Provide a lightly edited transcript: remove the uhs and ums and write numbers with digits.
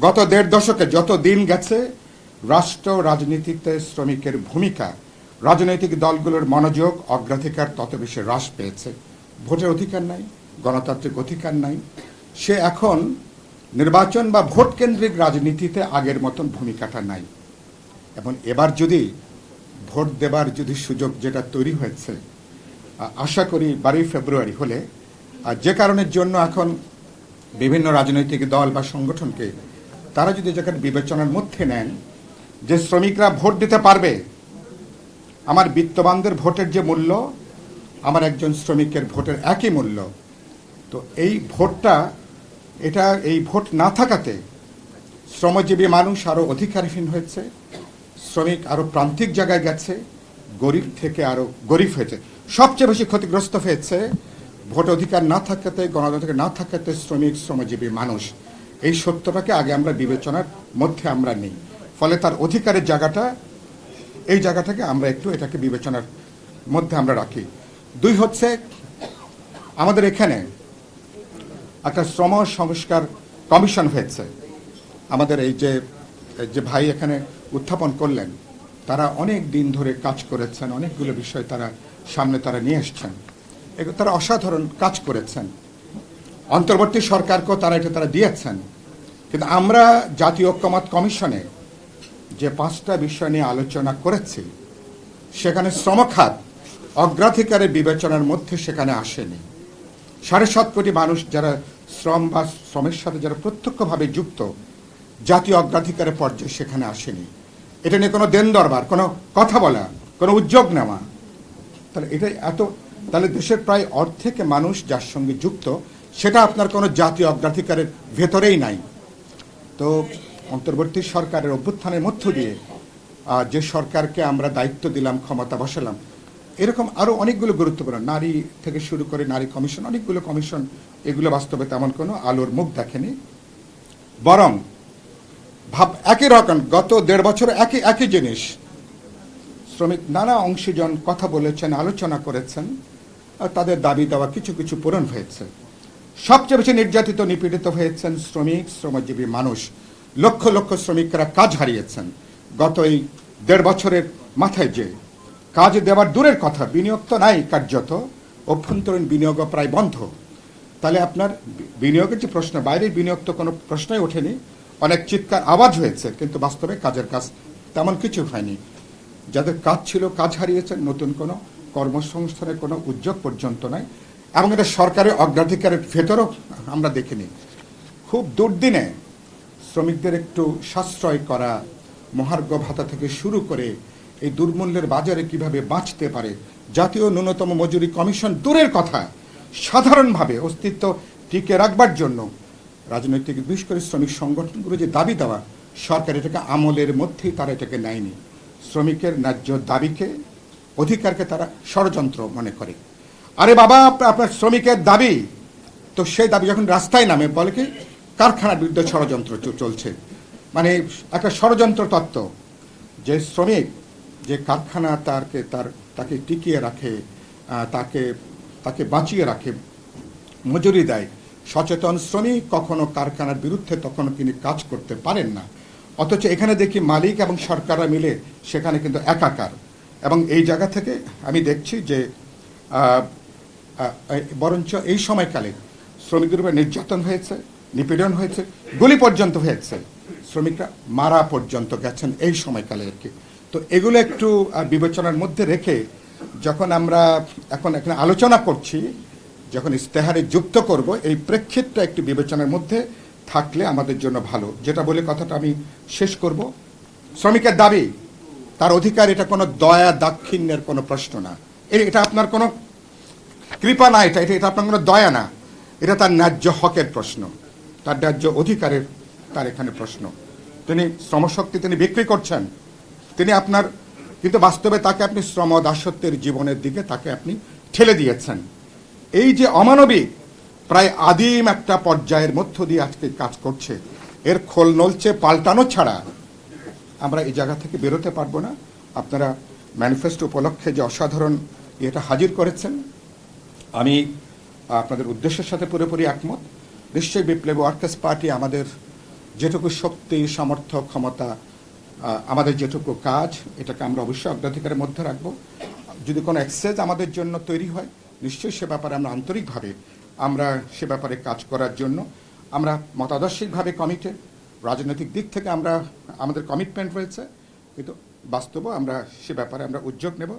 গত দেড় দশকে যত দিন গেছে রাষ্ট্র রাজনীতিতে শ্রমিকের ভূমিকা, রাজনৈতিক দলগুলোর মনোযোগ, অগ্রাধিকার তত বেশি হ্রাস পেয়েছে। ভোটের অধিকার নাই, গণতান্ত্রিক অধিকার নাই। সে এখন নির্বাচন বা ভোট কেন্দ্রিক রাজনীতিতে আগের মতন ভূমিকাটা নাই। এবং এবার যদি ভোট দেবার যদি সুযোগ যেটা তৈরি হয়েছে, আশা করি 12 ফেব্রুয়ারি হলে, যে কারণের জন্য এখন বিভিন্ন রাজনৈতিক দল বা সংগঠনকে তারা যদি জায়গার বিবেচনার মধ্যে নেন যে শ্রমিকরা ভোট দিতে পারবে, আমার বিত্তবানদের ভোটের যে মূল্য আমার একজন শ্রমিকের ভোটের একই মূল্য, তো এই ভোটটা এই ভোট না থাকাতে শ্রমজীবী মানুষ আরও অধিকারহীন হয়েছে, শ্রমিক আরও প্রান্তিক জায়গায় গেছে, গরিব থেকে আরও গরিব হয়েছে। সবচেয়ে বেশি ক্ষতিগ্রস্ত হয়েছে ভোট অধিকার না থাকাতে, গণতন্ত্র না থাকাতে শ্রমিক, শ্রমজীবী মানুষ। এই সত্যটাকে আগে আমরা বিবেচনার মধ্যে আমরা নিই, ফলে তার অধিকারের জায়গাটা, এই জায়গাটাকে আমরা একটু এটাকে বিবেচনার মধ্যে আমরা রাখি। দুই হচ্ছে, আমাদের এখানে একটা শ্রম সংস্কার কমিশন হয়েছে। আমাদের এই যে ভাই এখানে উত্থাপন করলেন, তারা অনেক দিন ধরে কাজ করেছেন, অনেকগুলো বিষয় সামনে তারা নিয়ে এসছেন, তারা অসাধারণ কাজ করেছেন। অন্তর্বর্তী সরকারকেও তারা দিয়েছেন। কিন্তু আমরা জাতীয় ঐক্যমত্য কমিশনে যে 5টা বিষয় নিয়ে আলোচনা করেছি, সেখানে শ্রমখাত অগ্রাধিকারের বিবেচনার মধ্যে সেখানে আসেনি। 7.5 কোটি মানুষ যারা শ্রম বা শ্রমের সাথে যারা প্রত্যক্ষভাবে যুক্ত, জাতীয় অগ্রাধিকারের পর্যায়ে সেখানে আসেনি। এটা নিয়ে কোনো দেন দরবার, কোনো কথা বলা, কোনো উদ্যোগ নেওয়া, তাহলে দেশের প্রায় অর্ধেক মানুষ যার সঙ্গে যুক্ত, সেটা আপনার কোনো জাতীয় অগ্রাধিকারের ভেতরেই নাই। তো অন্তর্বর্তী সরকারের অভ্যুত্থানের মধ্য দিয়ে যে সরকারকে আমরা দায়িত্ব দিলাম, ক্ষমতা বসালাম, এরকম আরও অনেকগুলো গুরুত্বপূর্ণ, নারী থেকে শুরু করে নারী কমিশন, অনেকগুলো কমিশন, এগুলো বাস্তবে তেমন কোনো আলোর মুখ দেখেনি। বরং একই রকম গত 1.5 বছর একই জিনিস, শ্রমিক নানা অংশীজন কথা বলেছেন, আলোচনা করেছেন, আর তাদের দাবি দেওয়া কিছু কিছু পূরণ হয়েছে। সবচেয়ে বেশি নির্যাতিত, নিপীড়িত হয়েছেন শ্রমিক, শ্রমজীবী মানুষ। লক্ষ লক্ষ শ্রমিকরা কাজ হারিয়েছেন গত এই 1.5 বছরের মাথায়। যে কাজ দেওয়ার দূরের কথা, বিনিয়োগ তো নাই, কার্যত অভ্যন্তরীণ বিনিয়োগও প্রায় বন্ধ। তাহলে আপনার বিনিয়োগের যে প্রশ্ন, বাইরের বিনিয়োগ তো কোনো প্রশ্নই ওঠেনি। অনেক চিৎকার আওয়াজ হয়েছে, কিন্তু বাস্তবে কাজের কাজ তেমন কিছু হয়নি। যাদের কাজ ছিল কাজ হারিয়েছেন, নতুন কোনো কর্মসংস্থানের কোনো উদ্যোগ পর্যন্ত নাই। এবং এটা সরকারের অগ্রাধিকারের ভেতরও আমরা দেখিনি। খুব দুর্দিনে শ্রমিকদের একটু সাশ্রয় করা, মহার্ঘ ভাতা থেকে শুরু করে এই দুর্মূল্যের বাজারে কিভাবে বাঁচতে পারে, জাতীয় ন্যূনতম মজুরি কমিশন দূরের কথা, সাধারণভাবে অস্তিত্ব টিকে রাখবার জন্য রাজনৈতিক, বিশেষ করে শ্রমিক সংগঠনগুলো যে দাবি দেওয়া, সরকার এটাকে আমলের মধ্যেই তারা এটাকে নেয়নি। শ্রমিকের ন্যায্য দাবিকে, অধিকারকে তারা ষড়যন্ত্র মনে করে। আরে বাবা, আপনার শ্রমিকের দাবি, তো সেই দাবি যখন রাস্তায় নামে বলে কি কারখানার বিরুদ্ধে ষড়যন্ত্র চলছে। মানে একটা ষড়যন্ত্র তত্ত্ব, যে শ্রমিক যে কারখানা তাকে টিকিয়ে রাখে, তাকে বাঁচিয়ে রাখে, মজুরি দেয়, সচেতন শ্রমিক কখনো কারখানার বিরুদ্ধে তখনও তিনি কাজ করতে পারেন না। অথচ এখানে দেখি মালিক এবং সরকাররা মিলে সেখানে কিন্তু একাকার। এবং এই জায়গা থেকে আমি দেখছি যে বরঞ্চ এই সময়কালে শ্রমিকদের উপরে নির্যাতন হয়েছে, নিপীড়ন হয়েছে, গুলি পর্যন্ত হয়েছে, শ্রমিকরা মারা পর্যন্ত গেছেন এই সময়কালে আর কি। তো এগুলো একটু বিবেচনার মধ্যে রেখে যখন আমরা এখানে আলোচনা করছি, যখন ইস্তেহারে যুক্ত করব, এই প্রেক্ষিতটা একটু বিবেচনার মধ্যে থাকলে আমাদের জন্য ভালো। যেটা বলে কথাটা আমি শেষ করব, শ্রমিকের দাবি, তার অধিকার, এটা কোনো দয়া দাক্ষিণ্যের কোনো প্রশ্ন না, এটা আপনার কোনো কৃপা না, এটা আপনার কোনো দয়া না, এটা তার ন্যায্য হকের প্রশ্ন, তার ন্যায্য অধিকারের তার এখানে প্রশ্ন। তিনি শ্রমশক্তি তিনি বিক্রি করছেন, তিনি আপনার, কিন্তু বাস্তবে তাকে আপনি শ্রম দাসত্বের জীবনের দিকে তাকে আপনি ঠেলে দিয়েছেন। এই যে অমানবিক, প্রায় আদিম একটা পর্যায়ের মধ্য দিয়ে আজকে কাজ করছে, এর খোল নলচে পাল্টানো ছাড়া আমরা এই জায়গা থেকে বেরোতে পারবো না। আপনারা ম্যানিফেস্টো উপলক্ষে যে অসাধারণ এটা হাজির করেছেন, আমি আপনাদের উদ্দেশ্যের সাথে পুরোপুরি একমত। নিশ্চয়ই বিপ্লবী ওয়ার্কার্স পার্টি আমাদের যেটুকু শক্তি সামর্থ্য ক্ষমতা আমাদের যেটুকু কাজ এটাকে আমরা অবশ্যই অগ্রাধিকারের মধ্যে রাখবো। যদি কোনো এক্সেস আমাদের জন্য তৈরি হয় নিশ্চয়ই সে ব্যাপারে আমরা আন্তরিকভাবে আমরা সে ব্যাপারে কাজ করার জন্য আমরা মতাদর্শিকভাবে কমিটেড। রাজনৈতিক দিক থেকে আমরা আমাদের কমিটমেন্ট রয়েছে, কিন্তু বাস্তবে আমরা সে ব্যাপারে আমরা উদ্যোগ নেব।